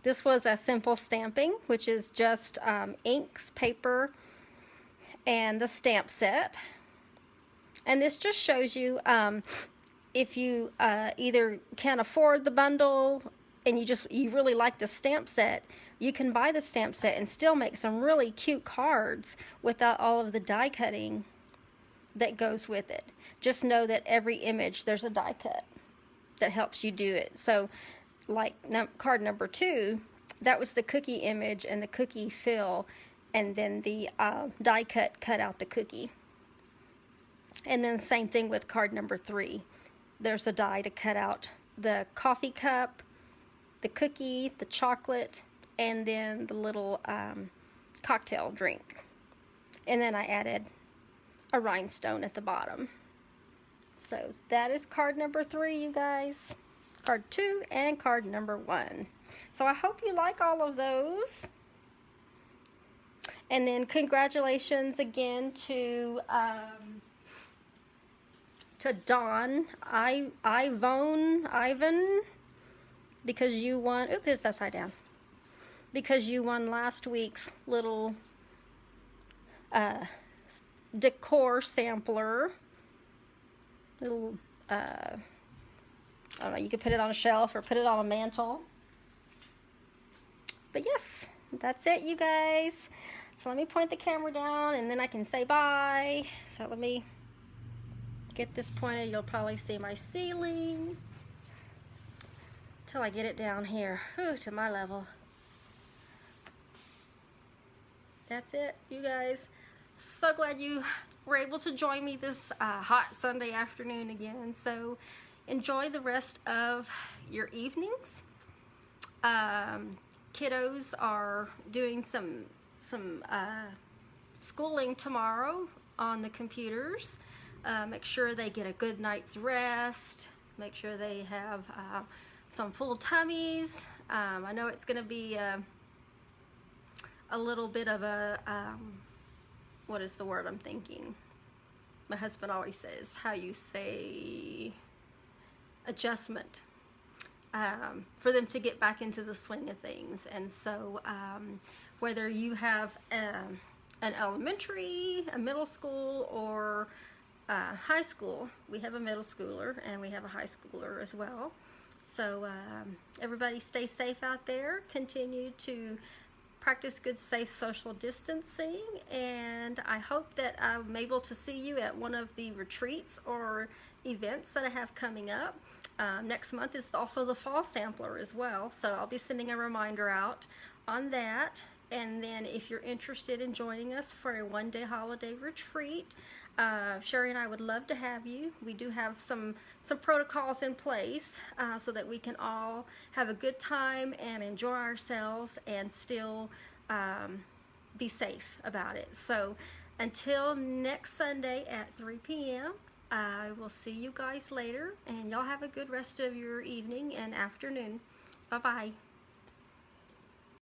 This was a simple stamping, which is just inks, paper, and the stamp set. And this just shows you if you either can't afford the bundle and you really like the stamp set, you can buy the stamp set and still make some really cute cards without all of the die cutting that goes with it. Just know that every image there's a die cut that helps you do it. So like card number 2, that was the cookie image and the cookie fill, and then the die cut out the cookie. And then same thing with card number 3. There's a die to cut out the coffee cup, the cookie, the chocolate, and then the little cocktail drink. And then I added a rhinestone at the bottom. So that is card number 3, you guys. Card 2 and card number 1. So I hope you like all of those. And then congratulations again to Dawn Ivone, because you won. Oops, it's upside down. Because you won last week's little decor sampler. Little, I don't know, you could put it on a shelf or put it on a mantle. But yes, that's it, you guys. So let me point the camera down and then I can say bye. So let me get this pointed. You'll probably see my ceiling till I get it down here, to my level. That's it, you guys. So glad you were able to join me this hot Sunday afternoon again. So enjoy the rest of your evenings. Kiddos are doing some schooling tomorrow on the computers. Make sure they get a good night's rest. Make sure they have some full tummies. I know it's going to be a little bit of a, what is the word I'm thinking? My husband always says, how you say, adjustment. For them to get back into the swing of things. And so whether you have an elementary, a middle school, or high school, we have a middle schooler and we have a high schooler as well. So everybody stay safe out there. Continue to practice good, safe social distancing, and I hope that I'm able to see you at one of the retreats or events that I have coming up. Next month is also the fall sampler as well, so I'll be sending a reminder out on that. And then if you're interested in joining us for a one-day holiday retreat, Sherry and I would love to have you. We do have some protocols in place so that we can all have a good time and enjoy ourselves and still be safe about it. So until next Sunday at 3 p.m., I will see you guys later, and y'all have a good rest of your evening and afternoon. Bye-bye.